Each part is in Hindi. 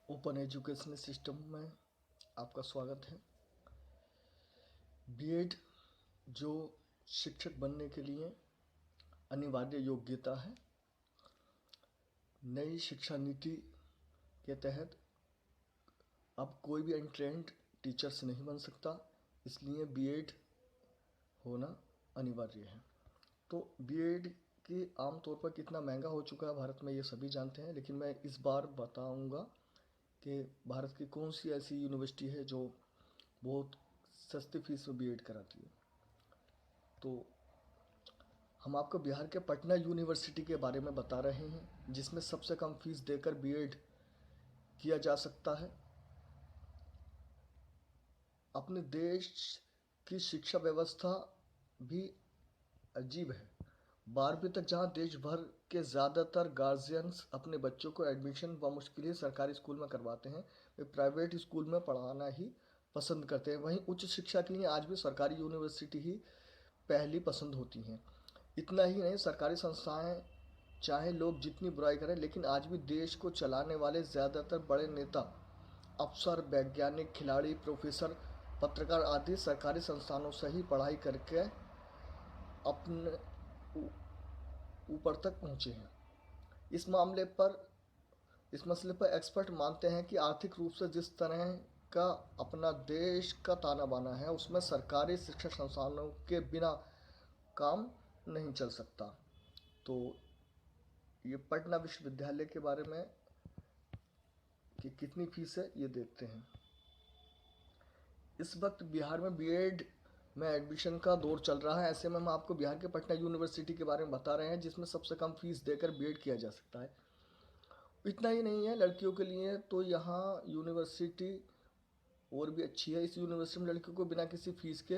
ओपन एजुकेशन सिस्टम में आपका स्वागत है। बीएड जो शिक्षक बनने के लिए अनिवार्य योग्यता है, नई शिक्षा नीति के तहत अब कोई भी अनट्रेंड टीचर्स नहीं बन सकता, इसलिए बीएड होना अनिवार्य है। तो बीएड की आमतौर पर कितना महंगा हो चुका है भारत में, ये सभी जानते हैं, लेकिन मैं इस बार बताऊंगा कि भारत की कौन सी ऐसी यूनिवर्सिटी है जो बहुत सस्ती फीस में बीएड कराती है। तो हम आपको बिहार के पटना यूनिवर्सिटी के बारे में बता रहे हैं, जिसमें सबसे कम फीस देकर बीएड किया जा सकता है। अपने देश की शिक्षा व्यवस्था भी अजीब है। 12वीं तक जहां देश भर के ज़्यादातर गार्जियंस अपने बच्चों को एडमिशन मुश्किल ही सरकारी स्कूल में करवाते हैं, वे प्राइवेट स्कूल में पढ़ाना ही पसंद करते हैं। वहीं उच्च शिक्षा के लिए आज भी सरकारी यूनिवर्सिटी ही पहली पसंद होती हैं। इतना ही नहीं, सरकारी संस्थाएं चाहे लोग जितनी बुराई करें, लेकिन आज भी देश को चलाने वाले ज़्यादातर बड़े नेता, अफसर, वैज्ञानिक, खिलाड़ी, प्रोफेसर, पत्रकार आदि सरकारी संस्थानों से ही पढ़ाई करके अपने ऊपर तक पहुँचे हैं। इस मामले पर इस मसले पर एक्सपर्ट मानते हैं कि आर्थिक रूप से जिस तरह का अपना देश का ताना बाना है, उसमें सरकारी शिक्षा संस्थानों के बिना काम नहीं चल सकता। तो ये पटना विश्वविद्यालय के बारे में कि कितनी फीस है ये देखते हैं। इस वक्त बिहार में बीएड में एडमिशन का दौर चल रहा है। ऐसे में हम आपको बिहार के पटना यूनिवर्सिटी के बारे में बता रहे हैं, जिसमें सबसे कम फीस देकर बीएड किया जा सकता है। इतना ही नहीं है, लड़कियों के लिए तो यहाँ यूनिवर्सिटी और भी अच्छी है। इस यूनिवर्सिटी में लड़कियों को बिना किसी फीस के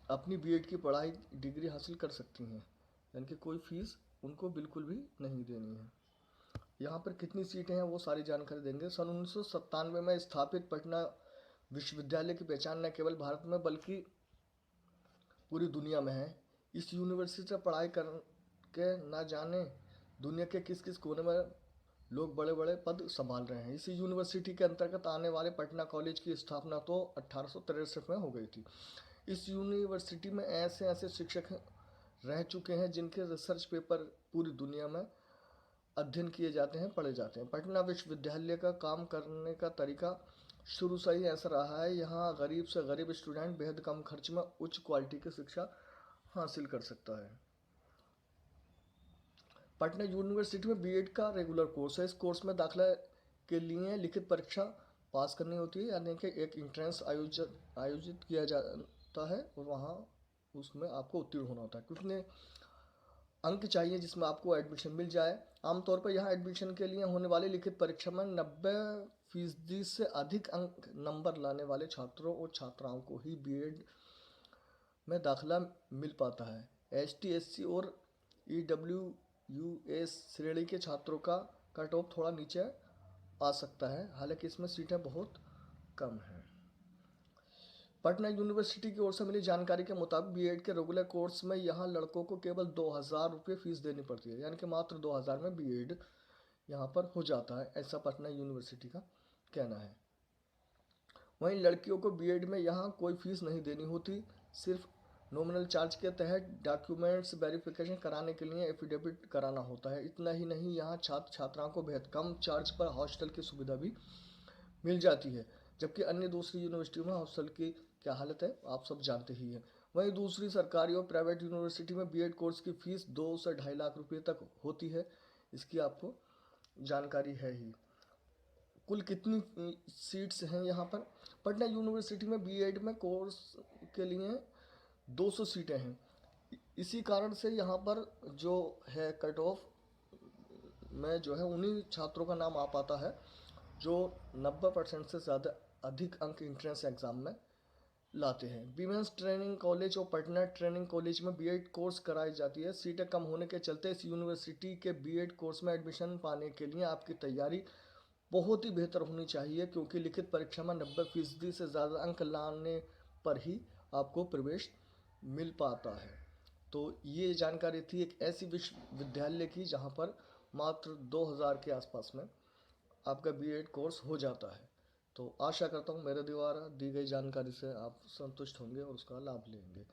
अपनी बीएड की पढ़ाई डिग्री हासिल कर सकती हैं, यानी कि कोई फीस उनको बिल्कुल भी नहीं देनी है। यहाँ पर कितनी सीटें हैं वो सारी जानकारी देंगे। सन 1997 में स्थापित पटना विश्वविद्यालय की पहचान न केवल भारत में बल्कि पूरी दुनिया में है। इस यूनिवर्सिटी से पढ़ाई करके न जाने दुनिया के किस किस कोने में लोग बड़े बड़े पद संभाल रहे हैं। इसी यूनिवर्सिटी के अंतर्गत आने वाले पटना कॉलेज की स्थापना तो 1863 में हो गई थी। इस यूनिवर्सिटी में ऐसे ऐसे शिक्षक रह चुके हैं जिनके रिसर्च पेपर पूरी दुनिया में अध्ययन किए जाते हैं, पढ़े जाते हैं। पटना विश्वविद्यालय का काम करने का तरीका शुरू से ही ऐसा रहा है। यहाँ गरीब से गरीब स्टूडेंट बेहद कम खर्च में उच्च क्वालिटी की शिक्षा हासिल कर सकता है। पटना यूनिवर्सिटी में बीएड का रेगुलर कोर्स है। इस कोर्स में दाखिला के लिए लिखित परीक्षा पास करनी होती है, यानी कि एक एंट्रेंस आयोजित किया जाता है और वहाँ उसमें आपको उत्तीर्ण होना होता है। कितने अंक चाहिए जिसमें आपको एडमिशन मिल जाए। आमतौर पर यहाँ एडमिशन के लिए होने वाली लिखित परीक्षा में 90% से अधिक अंक नंबर लाने वाले छात्रों और छात्राओं को ही बीएड में दाखिला मिल पाता है। एसटी, एससी और ईडब्ल्यूएस श्रेणी के छात्रों का कट ऑफ थोड़ा नीचे आ सकता है, हालांकि इसमें सीटें बहुत कम हैं। पटना यूनिवर्सिटी की ओर से मिली जानकारी के मुताबिक बीएड के रेगुलर कोर्स में यहाँ लड़कों को केवल 2000 रुपये फीस देनी पड़ती है, यानी कि मात्र 2000 में बीएड यहाँ पर हो जाता है, ऐसा पटना यूनिवर्सिटी का कहना है। वहीं लड़कियों को बीएड में यहाँ कोई फीस नहीं देनी होती, सिर्फ नॉमिनल चार्ज के तहत डॉक्यूमेंट्स वेरिफिकेशन कराने के लिए एफिडेविट कराना होता है। इतना ही नहीं, यहाँ छात्र छात्राओं को बेहद कम चार्ज पर हॉस्टल की सुविधा भी मिल जाती है, जबकि अन्य दूसरी यूनिवर्सिटियों में हॉस्टल की क्या हालत है आप सब जानते ही हैं। वहीं दूसरी सरकारी और प्राइवेट यूनिवर्सिटी में बीएड कोर्स की फीस 2 से 2.5 लाख रुपये तक होती है, इसकी आपको जानकारी है ही। कुल कितनी सीट्स हैं यहाँ पर? पटना यूनिवर्सिटी में बीएड में कोर्स के लिए 200 सीटें हैं। इसी कारण से यहाँ पर जो है कट ऑफ में जो है उन्हीं छात्रों का नाम आ पाता है जो 90% से ज़्यादा अधिक अंक इंट्रेंस एग्ज़ाम में लाते हैं। वीमेंस ट्रेनिंग कॉलेज और पटना ट्रेनिंग कॉलेज में बीएड कोर्स कराई जाती है। सीटें कम होने के चलते इस यूनिवर्सिटी के बीएड कोर्स में एडमिशन पाने के लिए आपकी तैयारी बहुत ही बेहतर होनी चाहिए, क्योंकि लिखित परीक्षा में 90% से ज़्यादा अंक लाने पर ही आपको प्रवेश मिल पाता है। तो ये जानकारी थी एक ऐसी विश्वविद्यालय की जहाँ पर मात्र 2000 के आसपास में आपका बीएड कोर्स हो जाता है। तो आशा करता हूँ मेरे द्वारा दी गई जानकारी से आप संतुष्ट होंगे और उसका लाभ लेंगे।